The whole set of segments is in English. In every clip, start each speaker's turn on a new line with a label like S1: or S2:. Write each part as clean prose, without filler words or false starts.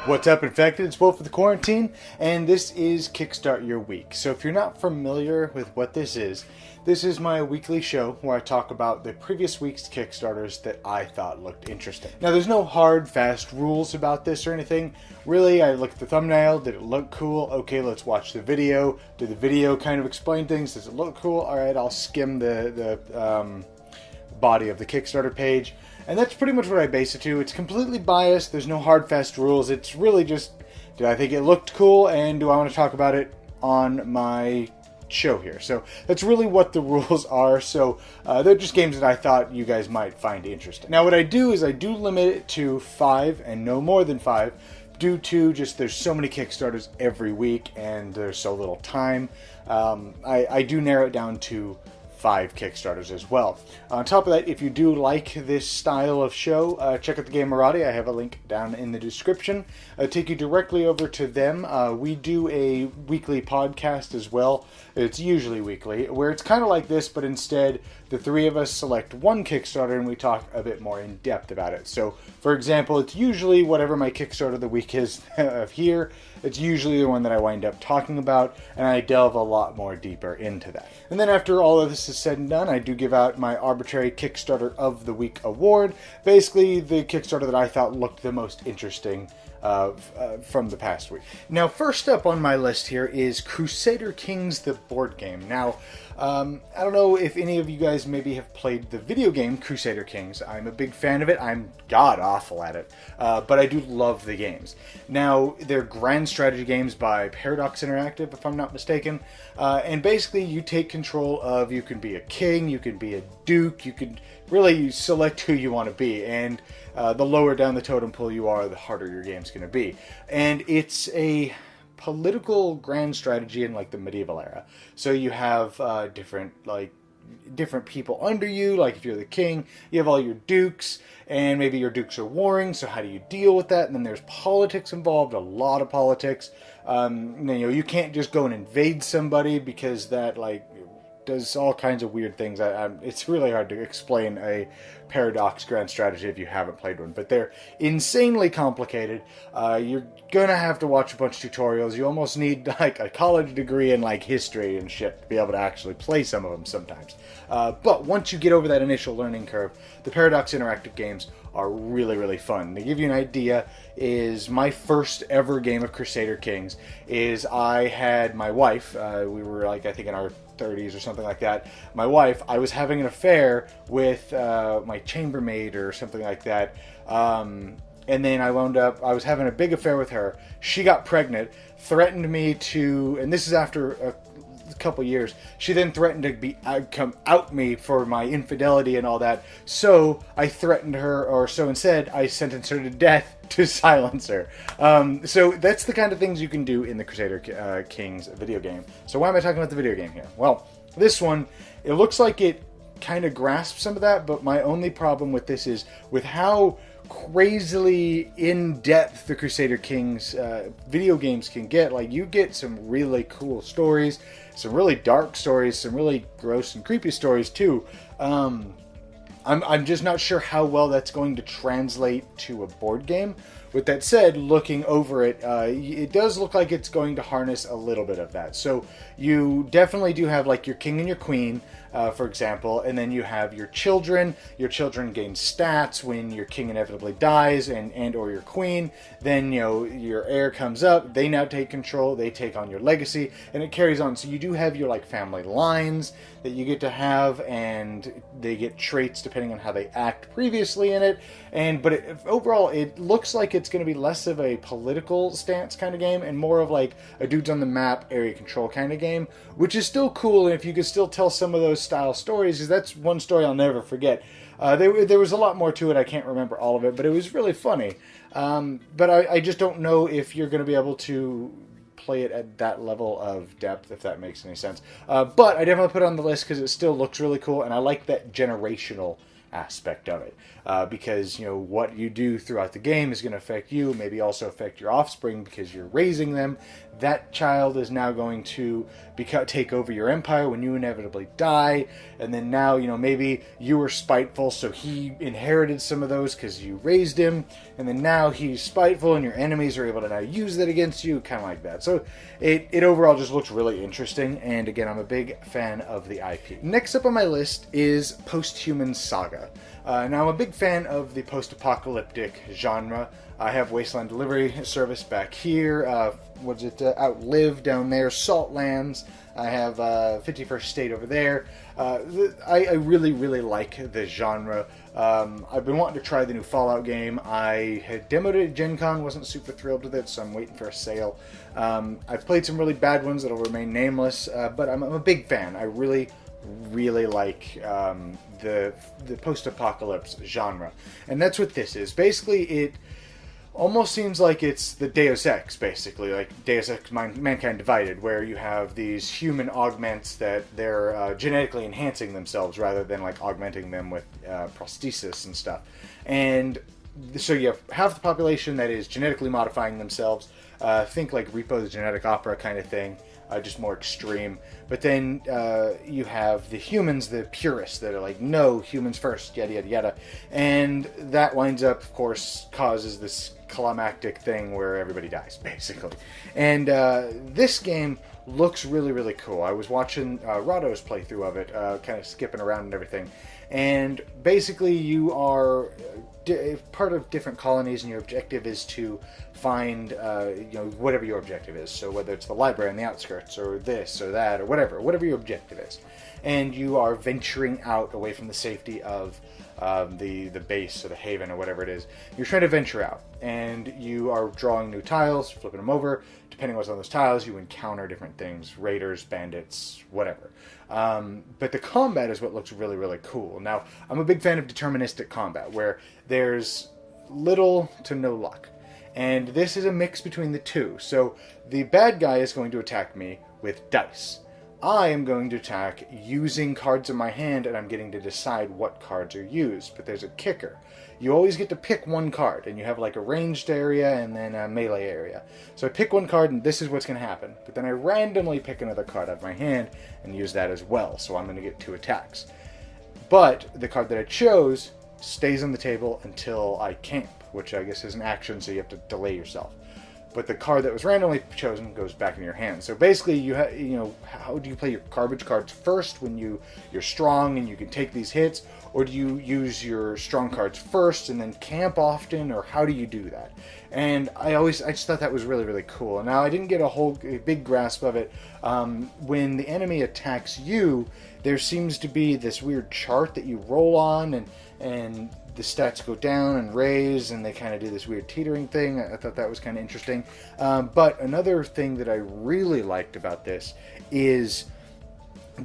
S1: What's up, Infected? It's Wolf of the Quarantine, and this is Kickstart Your Week. So if you're not familiar with what this is my weekly show where I talk about the previous week's Kickstarters that I thought looked interesting. Now, there's no hard, fast rules about this or anything. Really, I look at the thumbnail. Did it look cool? Okay, let's watch the video. Did the video kind of explain things? Does it look cool? All right, I'll skim the body of the Kickstarter page. And that's pretty much what I base it to. It's completely biased. There's no hard, fast rules. It's really just, did I think it looked cool, and do I want to talk about it on my show here? So that's really what the rules are. So they're just games that I thought you guys might find interesting. Now, what I do is I do limit it to 5 and no more than 5, due to just there's so many Kickstarters every week and there's so little time. I do narrow it down to 5 Kickstarters as well. On top of that, if you do like this style of show, check out the Gamerati. I have a link down in the description. Take you directly over to them. We do a weekly podcast as well. It's usually weekly, where it's kind of like this, but instead the three of us select one Kickstarter and we talk a bit more in depth about it. So, for example, it's usually whatever my Kickstarter of the week is here. It's usually the one that I wind up talking about, and I delve a lot more deeper into that. And then after all of this is said and done, I do give out my arbitrary Kickstarter of the Week award. Basically, the Kickstarter that I thought looked the most interesting from the past week. Now, first up on my list here is Crusader Kings, the board game. Now, I don't know if any of you guys maybe have played the video game Crusader Kings. I'm a big fan of it. I'm god-awful at it, but I do love the games. Now, they're grand strategy games by Paradox Interactive, if I'm not mistaken, and basically you take control of, you can be a king, you can be a duke, you can really select who you want to be, and the lower down the totem pole you are, the harder your game's going to be. And it's a political grand strategy in like the medieval era. So you have different people under you. Like if you're the king, you have all your dukes, and maybe your dukes are warring. So how do you deal with that? And then there's politics involved, a lot of politics. You can't just go and invade somebody because that does all kinds of weird things. It's really hard to explain a Paradox grand strategy if you haven't played one, but they're insanely complicated. You're gonna have to watch a bunch of tutorials. You almost need like a college degree in like history and shit to be able to actually play some of them sometimes. But once you get over that initial learning curve, the Paradox Interactive games are really, really fun. To give you an idea, is my first ever game of Crusader Kings is I had my wife, we were I think in our 30s or something like that. My wife, I was having an affair with my chambermaid or something like that. And then I was having a big affair with her. She got pregnant, threatened me to, and this is after a couple years, she then threatened to come out me for my infidelity and all that. So I threatened her, or so instead, I sentenced her to death to silence her. So that's the kind of things you can do in the Crusader Kings video game. So why am I talking about the video game here? Well, this one, it looks like it kind of grasps some of that, but my only problem with this is with how crazily in-depth the Crusader Kings video games can get. Like, you get some really cool stories, some really dark stories, some really gross and creepy stories too. I'm just not sure how well that's going to translate to a board game. With that said, looking over it, it does look like it's going to harness a little bit of that. So you definitely do have like your king and your queen, for example, and then you have your children. Your children gain stats when your king inevitably dies and or your queen. Then, your heir comes up. They now take control. They take on your legacy, and it carries on. So you do have your family lines that you get to have, and they get traits depending on how they act previously in it. But overall, it looks like it's going to be less of a political stance kind of game and more of like a dudes on the map area control kind of game, which is still cool. And if you could still tell some of those style stories, because that's one story I'll never forget. There was a lot more to it. I can't remember all of it, but it was really funny. But I just don't know if you're going to be able to play it at that level of depth, if that makes any sense. But I definitely put it on the list because it still looks really cool, and I like that generational aspect of it, because what you do throughout the game is going to affect you, maybe also affect your offspring because you're raising them. That child is now going to take over your empire when you inevitably die, and then now maybe you were spiteful, so he inherited some of those because you raised him, and then now he's spiteful and your enemies are able to now use that against you, kind of like that. So it overall just looks really interesting, and again, I'm a big fan of the IP. Next up on my list is Post-Human Saga. Now, I'm a big fan of the post-apocalyptic genre. I have Wasteland Delivery Service back here. Outlive down there, Saltlands. I have 51st State over there. I really, really like the genre. I've been wanting to try the new Fallout game. I had demoed it at Gen Con, wasn't super thrilled with it, so I'm waiting for a sale. I've played some really bad ones that'll remain nameless, but I'm a big fan. I really like the post-apocalypse genre. And that's what this is. Basically, it almost seems like it's the Deus Ex, basically, like Deus Ex Mankind Divided, where you have these human augments that they're genetically enhancing themselves rather than like augmenting them with prosthesis and stuff. And so you have half the population that is genetically modifying themselves. Think like Repo the Genetic Opera kind of thing. Just more extreme. But then you have the humans, the purists, that are like, no, humans first, yada, yada, yada. And that winds up, of course, causes this climactic thing where everybody dies, basically. And this game looks really, really cool. I was watching Rado's playthrough of it, kind of skipping around and everything. And basically you are part of different colonies, and your objective is to find whatever your objective is. So whether it's the library on the outskirts or this or that or whatever your objective is, and you are venturing out away from the safety of the base or the haven or whatever it is. You're trying to venture out, and you are drawing new tiles, flipping them over. Depending on what's on those tiles, you encounter different things: raiders, bandits, whatever. But the combat is what looks really, really cool. Now, I'm a big fan of deterministic combat, where there's little to no luck. And this is a mix between the two. So the bad guy is going to attack me with dice. I am going to attack using cards in my hand, and I'm getting to decide what cards are used. But there's a kicker. You always get to pick one card, and you have like a ranged area and then a melee area. So I pick one card, and this is what's going to happen. But then I randomly pick another card out of my hand and use that as well. So I'm going to get 2 attacks. But the card that I chose stays on the table until I camp, which I guess is an action, so you have to delay yourself. But the card that was randomly chosen goes back in your hand. So basically, how do you play your garbage cards first when you're strong and you can take these hits? Or do you use your strong cards first and then camp often? Or how do you do that? And I just thought that was really, really cool. Now, I didn't get a big grasp of it. When the enemy attacks you, there seems to be this weird chart that you roll on, and the stats go down and raise, and they kind of do this weird teetering thing. I thought that was kind of interesting. But another thing that I really liked about this is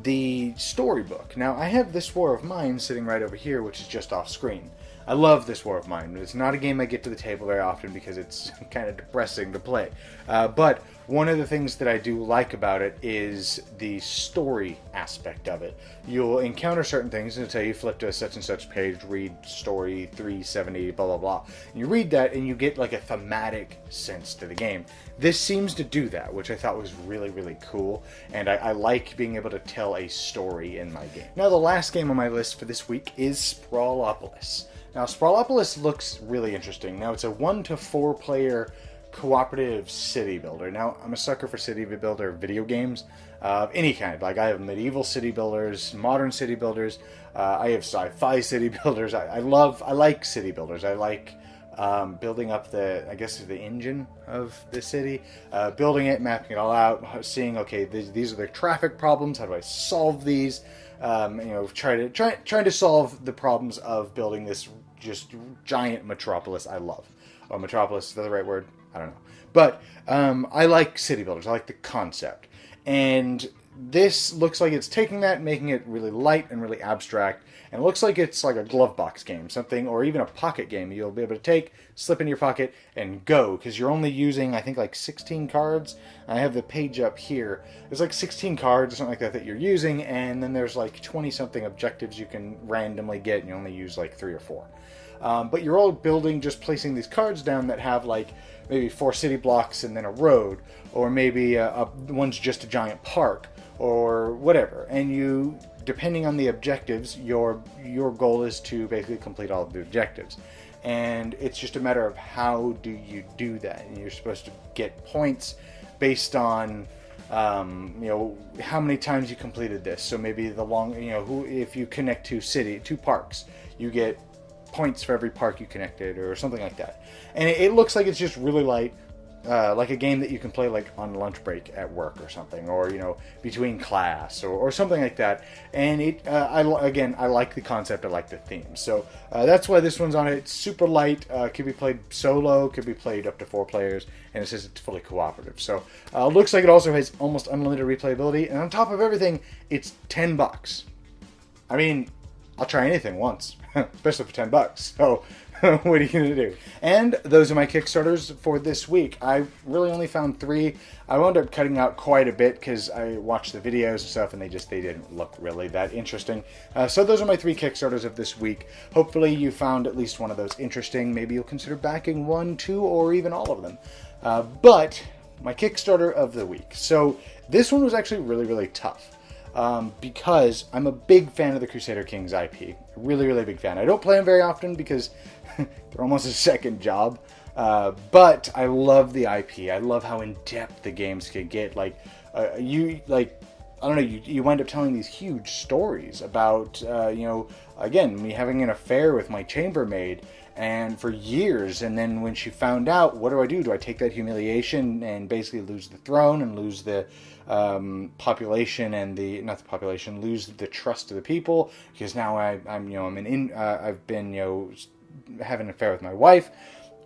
S1: the storybook. Now, I have This War of Mine sitting right over here, which is just off screen. I love This War of Mine. It's not a game I get to the table very often because it's kind of depressing to play. But one of the things that I do like about it is the story aspect of it. You'll encounter certain things, and it'll tell you flip to a such and such page, read story 370, blah, blah, blah. And you read that, and you get like a thematic sense to the game. This seems to do that, which I thought was really, really cool. And I like being able to tell a story in my game. Now, the last game on my list for this week is Sprawlopolis. Now, Sprawlopolis looks really interesting. Now, it's a 1 to 4 player cooperative city builder. Now, I'm a sucker for city builder video games of any kind. Like, I have medieval city builders, modern city builders. I have sci-fi city builders. I like city builders. I like building up the engine of the city, building it, mapping it all out, seeing, okay, these are the traffic problems. How do I solve these? Trying to solve the problems of building this just giant metropolis. I love. Oh, metropolis, is that the right word? I don't know. But I like city builders. I like the concept. And this looks like it's taking that, making it really light and really abstract, and it looks like it's like a glove box game, something, or even a pocket game you'll be able to take, slip in your pocket, and go, because you're only using, I think, like 16 cards. I have the page up here. There's like 16 cards or something like that you're using, and then there's like 20-something objectives you can randomly get, and you only use like 3 or 4. But you're all building, just placing these cards down that have like maybe 4 city blocks and then a road, or maybe one's just a giant park, or whatever. And you, depending on the objectives, your goal is to basically complete all of the objectives. And it's just a matter of how do you do that. And you're supposed to get points based on how many times you completed this. So maybe if you connect two parks, you get points for every park you connected, or something like that. And it looks like it's just really light, like a game that you can play like on lunch break at work or something, or between class or something like that. And I like the concept, I like the theme, so that's why this one's on it. It's super light, could be played solo, could be played up to 4 players, and it says it's fully cooperative. So looks like it also has almost unlimited replayability, and on top of everything, it's $10. I mean, I'll try anything once, especially for $10. So what are you going to do? And those are my Kickstarters for this week. I really only found 3. I wound up cutting out quite a bit because I watched the videos and stuff, and they didn't look really that interesting. So those are my 3 Kickstarters of this week. Hopefully you found at least one of those interesting. Maybe you'll consider backing 1, 2, or even all of them. But my Kickstarter of the week. So this one was actually really, really tough. Because I'm a big fan of the Crusader Kings IP. Really, really big fan. I don't play them very often because they're almost a second job. But I love the IP. I love how in-depth the games can get. You wind up telling these huge stories about, again, me having an affair with my chambermaid, and for years, and then when she found out, what do? Do I take that humiliation and basically lose the throne and lose the population and lose the trust of the people, because now I've been having an affair with my wife,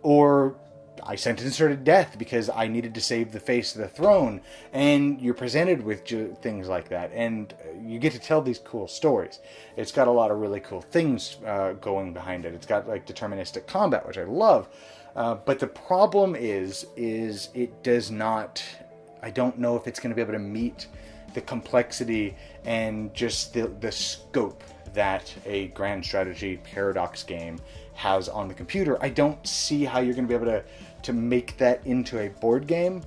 S1: or I sentenced her to death because I needed to save the face of the throne. And you're presented with things like that, and you get to tell these cool stories. It's got a lot of really cool things going behind it. It's got like deterministic combat, which I love. But the problem is it does not. I don't know if it's going to be able to meet the complexity and just the scope that a grand strategy paradox game has on the computer. I don't see how you're going to be able to make that into a board game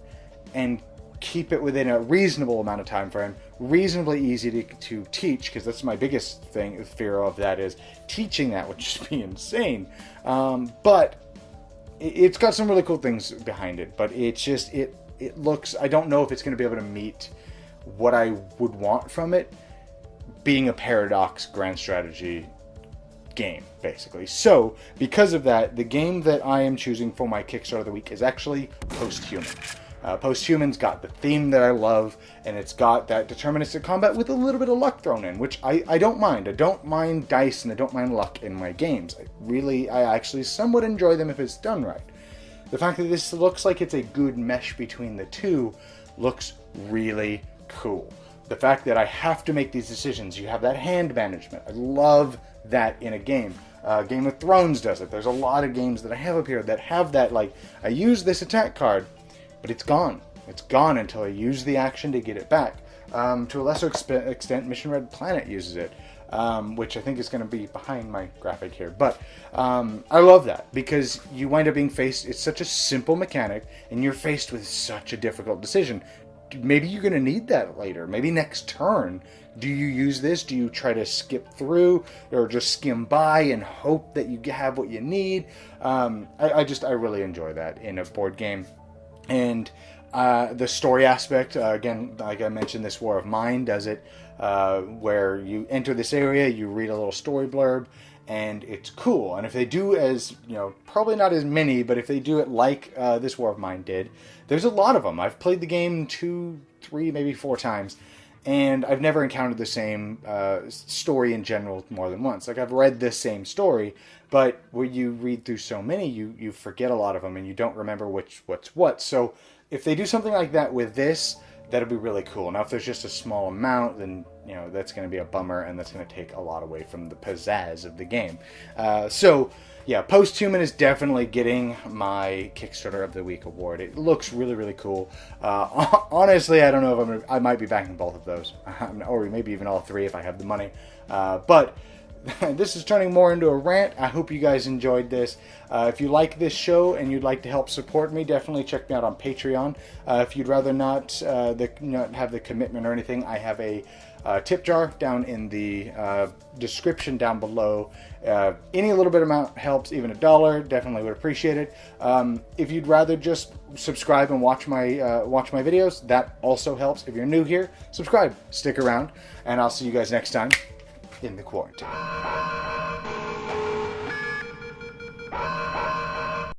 S1: and keep it within a reasonable amount of time frame, reasonably easy to teach, because that's my biggest fear of that is teaching that would just be insane. But it's got some really cool things behind it, but it's just, it looks, I don't know if it's going to be able to meet what I would want from it, being a paradox grand strategy game, basically. So, because of that, the game that I am choosing for my Kickstarter of the week is actually Post-Human. Post-Human's got the theme that I love, and it's got that deterministic combat with a little bit of luck thrown in, which I don't mind. I don't mind dice, and I don't mind luck in my games. I actually somewhat enjoy them if it's done right. The fact that this looks like it's a good mesh between the two looks really cool. The fact that I have to make these decisions, you have that hand management. I love that in a game. Game of Thrones does it. There's a lot of games that I have up here that have that, like, I use this attack card, but it's gone. It's gone until I use the action to get it back. To a lesser extent, Mission Red Planet uses it, which I think is going to be behind my graphic here. But I love that, because you wind up being faced, it's such a simple mechanic, and you're faced with such a difficult decision. Maybe you're going to need that later. Maybe next turn. Do you use this? Do you try to skip through or just skim by and hope that you have what you need? I really enjoy that in a board game. And the story aspect, again, like I mentioned, this War of Mine does it, where you enter this area, you read a little story blurb, and it's cool. And if they do as, probably not as many, but if they do it like this War of Mine did, there's a lot of them. I've played the game 2, 3, maybe 4 times, and I've never encountered the same story in general more than once. Like, I've read this same story, but when you read through so many, you forget a lot of them, and you don't remember what's what. So if they do something like that with this, that'll be really cool. Now, if there's just a small amount, then, you know, that's going to be a bummer, and that's going to take a lot away from the pizzazz of the game. So, yeah, Posthuman is definitely getting my Kickstarter of the Week award. It looks really, really cool. Honestly, I don't know if I might be backing both of those, or maybe even all three if I have the money. But this is turning more into a rant. I hope you guys enjoyed this. If you like this show and you'd like to help support me, definitely check me out on Patreon. If you'd rather not have the commitment or anything, I have a tip jar down in the description down below. Any little bit amount helps, even $1, definitely would appreciate it. If you'd rather just subscribe and watch my videos, that also helps. If you're new here, subscribe, stick around, and I'll see you guys next time in the quarantine.